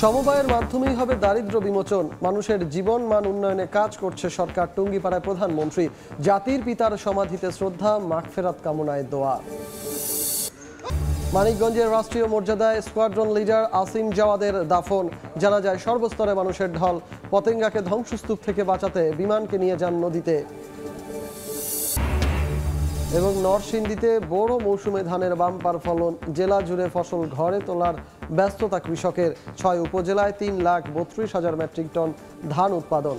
সমবায়ের মাধ্যমেই হবে দারিদ্র্য বিমোচন, মানুষের জীবন মান উন্নয়নে কাজ করছে সরকার। টুঙ্গিপাড়ায় প্রধানমন্ত্রী, জাতির পিতার সমাধিতে শ্রদ্ধা, মাগফেরাত কামনায় দোয়া। মানিকগঞ্জের রাষ্ট্রীয় মর্যাদায় স্কোয়াড্রন লিডার আসিম জাওয়াদের দাফন, জানা যায় সর্বস্তরে মানুষের ঢল। পতেঙ্গাকে ধ্বংসস্তূপ থেকে বাঁচাতে বিমানকে নিয়ে যান নদীতে। এবং নরসিংদীতে বড় মৌসুমে ধানের বাম্পার ফলন, জেলা জুড়ে ফসল ঘরে তোলার ব্যস্ততা কৃষকের। ৬ উপজেলায় ৩,৩২,০০০ মেট্রিক টন ধান উৎপাদন।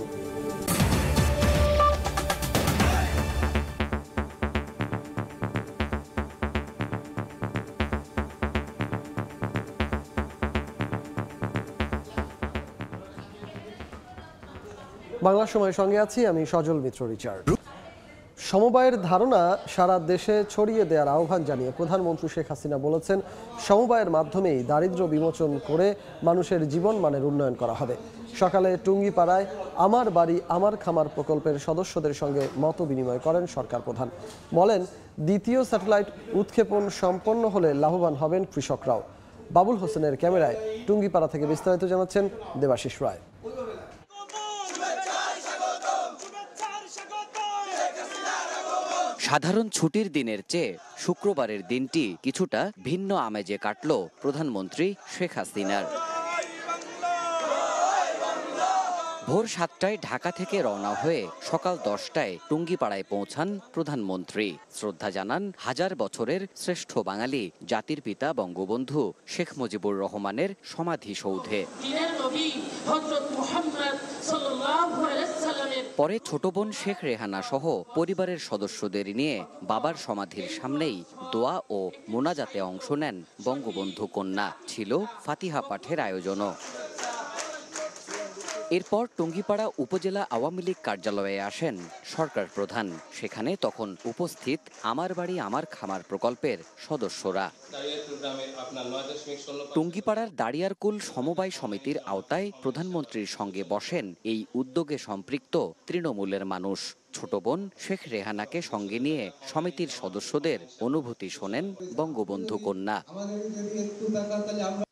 বাংলা সময়ের সঙ্গে আছি আমি সজল মিত্র রিচার্ড। সমবায়ের ধারণা সারা দেশে ছড়িয়ে দেওয়ার আহ্বান জানিয়ে প্রধানমন্ত্রী শেখ হাসিনা বলেছেন, সমবায়ের মাধ্যমেই দারিদ্র্য বিমোচন করে মানুষের জীবন মানের উন্নয়ন করা হবে। সকালে টুঙ্গিপাড়ায় আমার বাড়ি আমার খামার প্রকল্পের সদস্যদের সঙ্গে মত বিনিময় করেন সরকার প্রধান। বলেন, দ্বিতীয় স্যাটেলাইট উৎক্ষেপণ সম্পন্ন হলে লাভবান হবেন কৃষকরাও। বাবুল হোসেনের ক্যামেরায় টুঙ্গিপাড়া থেকে বিস্তারিত জানাচ্ছেন দেবাশিস রায়। সাধারণ ছুটির দিনের চেয়ে শুক্রবারের দিনটি কিছুটা ভিন্ন আমেজে কাটল প্রধানমন্ত্রী শেখ হাসিনার। ভোর 7টায় ঢাকা থেকে রওনা হয়ে সকাল 10টায় টুঙ্গিপাড়ায় পৌঁছান প্রধানমন্ত্রী। শ্রদ্ধা জানান হাজার বছরের শ্রেষ্ঠ বাঙালি জাতির পিতা বঙ্গবন্ধু শেখ মুজিবুর রহমানের সমাধিসৌধে। পরে ছোট বোন শেখ রেহানা সহ পরিবারের সদস্যদের নিয়ে বাবার সমাধির সামনেই দোয়া ও মোনাজাতে অংশ নেন বঙ্গবন্ধু কন্যা। ছিল ফাতিহা পাঠের আয়োজনও। এরপর টুঙ্গিপাড়া উপজেলা আওয়ামী লীগ কার্যালয়ে আসেন সরকার প্রধান। সেখানে তখন উপস্থিত আমার বাড়ি আমার খামার প্রকল্পের সদস্যরা। টুঙ্গিপাড়ার দাড়িয়ারকুল সমবায় সমিতির আওতায় প্রধানমন্ত্রীর সঙ্গে বসেন এই উদ্যোগে সম্পৃক্ত তৃণমূলের মানুষ। ছোট বোন শেখ রেহানাকে সঙ্গে নিয়ে সমিতির সদস্যদের অনুভূতি শোনেন বঙ্গবন্ধু কন্যা।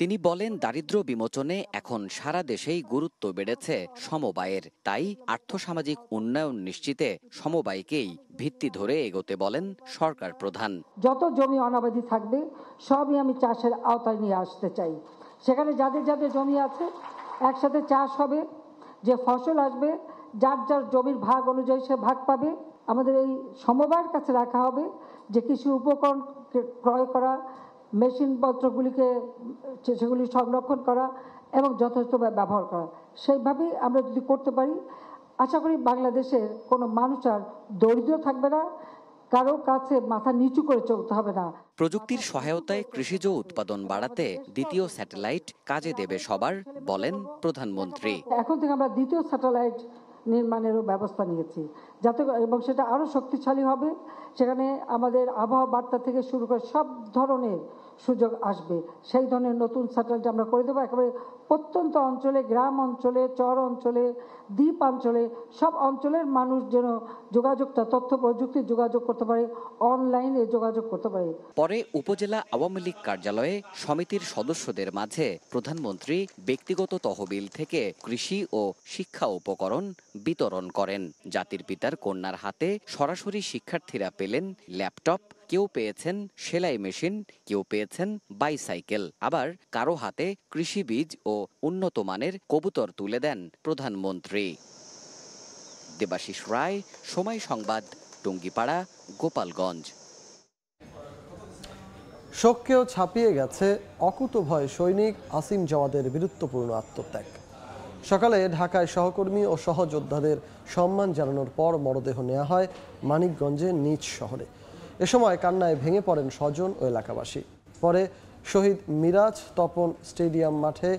তিনি বলেন, দারিদ্র্য বিমোচনে এখন সারা দেশেই গুরুত্ব বেড়েছে সমবায়ের। তাই আর্থসামাজিক উন্নয়ন নিশ্চিতে সমবায়কেই ভিত্তি ধরে এগোতে বলেন সরকার প্রধান। যত জমি অনাবাদি থাকবে সবই আমি চাষের আওতায় নিয়ে আসতে চাই। সেখানে যাদের যাদের জমি আছে একসাথে চাষ হবে, যে ফসল আসবে যার যার জমির ভাগ অনুযায়ী সে ভাগ পাবে। আমাদের এই সমবায়ের কাছে রাখা হবে যে কৃষি উপকরণ ক্রয় করা, মেশিনপত্রগুলিকে সেগুলি সংরক্ষণ করা এবং যথেষ্টভাবে ব্যবহার করা। সেইভাবেই আমরা যদি করতে পারি, আশা করি বাংলাদেশের কোনো মানুষ আর দরিদ্র থাকবে না, কারো কাছে মাথা নিচু করে চলতে হবে না। প্রযুক্তির সহায়তায় কৃষিজ উৎপাদন বাড়াতে দ্বিতীয় স্যাটেলাইট কাজে দেবে সবার, বলেন প্রধানমন্ত্রী। এখন থেকে আমরা দ্বিতীয় স্যাটেলাইট নির্মাণেরও ব্যবস্থা নিয়েছি, যাতে এবং সেটা আরও শক্তিশালী হবে। সেখানে আমাদের আবহাওয়া বার্তা থেকে শুরু করে সব ধরনের সুযোগ আসবে। সেই ধরনের নতুন স্যাটেলাইট আমরা করে দেবো। একেবারে প্রত্যন্ত অঞ্চলে, গ্রাম অঞ্চলে, চর অঞ্চলে, দ্বীপ অঞ্চলে সব অঞ্চলের মানুষ যেন যোগাযোগটা তথ্য প্রযুক্তির যোগাযোগ করতে পারে, অনলাইনে যোগাযোগ করতে পারে। পরে উপজেলা আওয়ামী লীগ কার্যালয়ে সমিতির সদস্যদের মাঝে প্রধানমন্ত্রী ব্যক্তিগত তহবিল থেকে কৃষি ও শিক্ষা উপকরণ বিতরণ করেন। জাতির পিতার কন্যার হাতে সরাসরি শিক্ষার্থীরা পেলেন ল্যাপটপ, কেউ পেয়েছেন সেলাই মেশিন, কেউ পেয়েছেন বাইসাইকেল, আবার কারো হাতে কৃষি বীজ ও উন্নত মানের কবুতর তুলে দেন প্রধানমন্ত্রী। দেবাশিস রায়, সময় সংবাদ, টুঙ্গিপাড়া, গোপালগঞ্জ। শোককেও ছাপিয়ে গেছে অকুতোভয় সৈনিক আসিম জাওয়াদের বীরত্বপূর্ণ আত্মত্যাগ। সকালে ঢাকায় সহকর্মী ও সহযোদ্ধাদের সম্মান জানানোর পর মরদেহ নেওয়া হয় মানিকগঞ্জের নিজ শহরে। এ সময় কান্নায় ভেঙে পড়েন স্বজন ও এলাকাবাসী। পরে শহীদ মিরাজ তপন স্টেডিয়াম মাঠে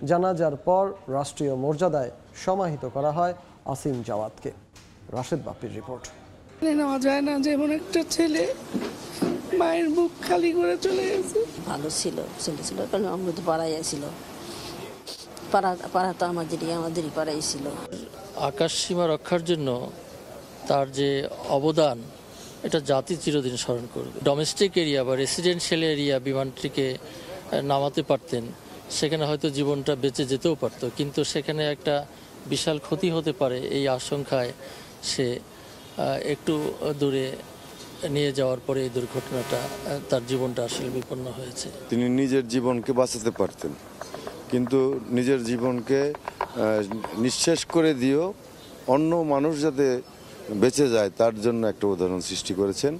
জানাজার পর রাষ্ট্রীয় মর্যাদায় সমাহিত করা হয় আসিম জাওয়াদকে। রাশেদ বাপ্পির রিপোর্ট। নেওয়া যায় না, যেমন একটা ছেলে মায়ের বুক খালি করে চলে গেছে। ভালো ছিল, ছেলে ছিল, কারণ আমরা তো পাড়াই ছিল, পাড়া তো আমাদেরই পাড়াই ছিল। আকাশ সীমা রক্ষার জন্য তার যে অবদান, এটা জাতি চিরদিন স্মরণ করবে। ডোমেস্টিক এরিয়া বা রেসিডেন্সিয়াল এরিয়া বিমানটিকে নামাতে পারতেন, সেখানে হয়তো জীবনটা বেঁচে যেতেও পারতো, কিন্তু সেখানে একটা বিশাল ক্ষতি হতে পারে এই আশঙ্কায় সে একটু দূরে নিয়ে যাওয়ার পরে এই দুর্ঘটনাটা, তার জীবনটা আসলে বিপন্ন হয়েছে। তিনি নিজের জীবনকে বাঁচাতে পারতেন, কিন্তু নিজের জীবনকে নিঃশেষ করে দিয়েও অন্য মানুষ যাতে বেঁচে যায় তার জন্য একটা উদাহরণ সৃষ্টি করেছেন।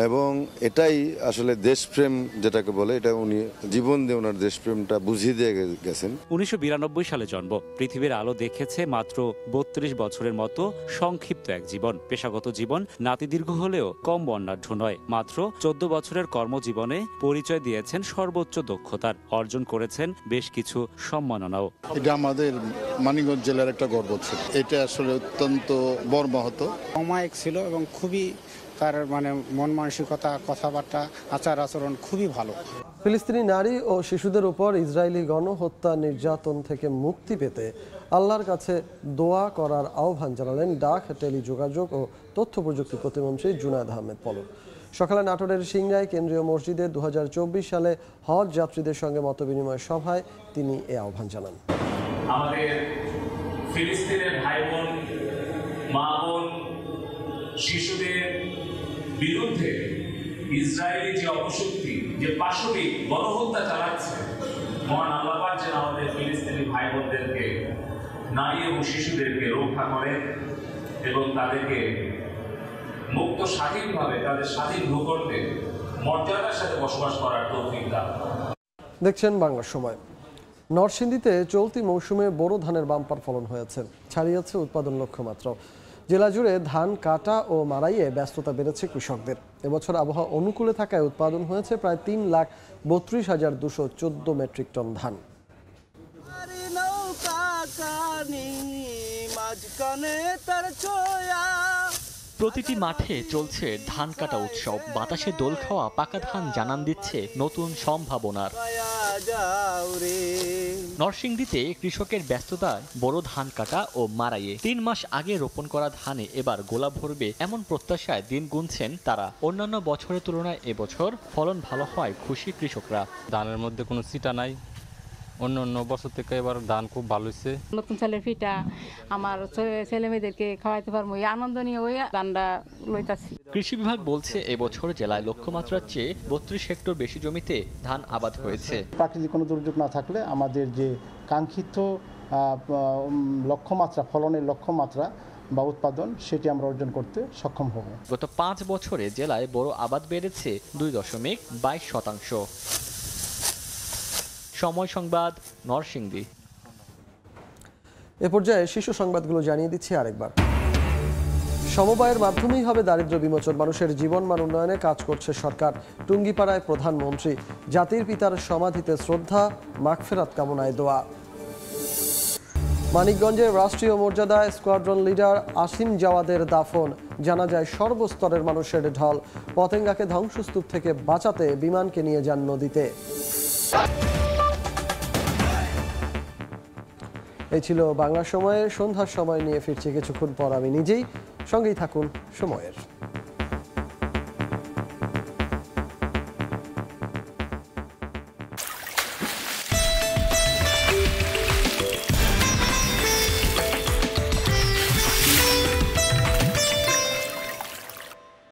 এবং এটাই আসলে দেশপ্রেম যেটাকে বলে, এটা উনি জীবন দিয়ে ওনার দেশপ্রেমটা বুঝিয়ে দিয়ে গেছেন। 1992 সালে জন্ম, পৃথিবীর আলো দেখেছে মাত্র 32 বছরের মতো সংক্ষিপ্ত এক জীবন। পেশাগত জীবন নাতিদীর্ঘ হলেও কম বর্ণাঢ্য নয়। মাত্র 14 বছরের কর্মজীবনে পরিচয় দিয়েছেন সর্বোচ্চ দক্ষতার, অর্জন করেছেন বেশ কিছু সম্মাননাও। এটা আমাদের মানিকগঞ্জ জেলার একটা গর্ব ছিল। এটা আসলে অত্যন্ত মর্মাহত। অমায়িক ছিল এবং খুবই তার মন মানসিকতা, কথাবার্তা, আচার আচরণ খুবই ভালো। ফিলিস্তিনি নারী ও শিশুদের উপর ইসরায়েলি গণহত্যা নির্যাতন থেকে মুক্তি পেতে আল্লাহর কাছে দোয়া করার আহ্বান জানালেন ডাক, টেলিযোগাযোগ ও তথ্য প্রযুক্তি প্রতিমন্ত্রী জুনায়েদ আহমেদ পলক। সকালে নাটোরের সিংড়ায় কেন্দ্রীয় মসজিদে 2024 সালে হজ যাত্রীদের সঙ্গে মতবিনিময় সভায় তিনি এ আহ্বান জানান। আমাদের ফিলিস্তিনের ভাই বোন, মা বোন, শিশুদের বিরুদ্ধে ইসরায়েলি যে অপশক্তি, যে পাশবিক গণহত্যা চালাচ্ছে, মহান আল্লাহ পাক যেন আমাদের ফিলিস্তিনি ভাই বোনদেরকে, নারী এবং শিশুদেরকে রক্ষা করেন এবং তাদেরকে মুক্ত স্বাধীনভাবে তাদের স্বাধীন ভূখণ্ডে মর্যাদার সাথে বসবাস করার তৌফিক দান। দেখছেন বাংলা সময়। নরসিংদীতে চলতি মৌসুমে বোরো ধানের বাম্পার ফলন হয়েছে, ছাড়িয়েছে উৎপাদন লক্ষ্যমাত্রা। জেলা জুড়ে ধান কাটা ও মাড়াইয়ে ব্যস্ততা বেড়েছে কৃষকদের। এবছর আবহাওয়া অনুকূলে থাকায় উৎপাদন হয়েছে প্রায় 3,32,214 মেট্রিক টন ধান। প্রতিটি মাঠে চলছে ধান কাটা উৎসব। বাতাসে দোল খাওয়া পাকা ধান জানান দিচ্ছে নতুন সম্ভাবনার। নরসিংদীতে কৃষকের ব্যস্ততায় বড় ধান কাটা ও মাড়াইয়ে 3 মাস আগে রোপণ করা ধানে এবার গোলা ভরবে এমন প্রত্যাশায় দিন গুনছেন তারা। অন্যান্য বছরের তুলনায় এবছর ফলন ভালো হওয়ায় খুশি কৃষকরা। ধানের মধ্যে কোনো ছিটা নাই, অন্য বছর থেকে এবার ধান খুব ভালো হয়েছে। নতুন চালের পিঠা আমার ছেলে মেয়েদেরকে খাওয়াইতে পারবো, এই আনন্দ নিয়ে ওই ধানটা লইতাছি। কৃষি বিভাগ বলছে এবছর জেলায় লক্ষ্যমাত্রার চেয়ে 32 হেক্টর বেশি জমিতে ধান আবাদ হয়েছে। প্রাকৃতিক কোনো দুর্যোগ না থাকলে আমাদের যে কাঙ্ক্ষিত লক্ষ্যমাত্রা, ফলনের লক্ষ্যমাত্রা বা উৎপাদন, সেটি আমরা অর্জন করতে সক্ষম হব। গত 5 বছরে জেলায় বড় আবাদ বেড়েছে 2.22%। সময় সংবাদ, নরসিংদী। এ পর্যায়ে শীর্ষ সংবাদগুলো জানিয়ে দিচ্ছি আরেকবার। সমবায়ের মাধ্যমেই হবে দারিদ্র্য বিমোচন, মানুষের জীবনমান উন্নয়নে কাজ করছে সরকার। টুঙ্গিপাড়ায় প্রধানমন্ত্রী। জাতির পিতার সমাধিতে শ্রদ্ধা, মাগফিরাত কামনায় দোয়া। মানিকগঞ্জের রাষ্ট্রীয় মর্যাদায় স্কোয়াড্রন লিডার আসিম জাওয়াদের দাফন, জানা যায় সর্বস্তরের মানুষের ঢল। পতেঙ্গাকে ধ্বংসস্তূপ থেকে বাঁচাতে বিমানকে নিয়ে যান নদীতে। এই ছিল বাংলা সময়ের সন্ধ্যার সময় নিয়ে ফিরছি কিছুক্ষণ পর আমি নিজেই। সঙ্গেই থাকুন সময়ের।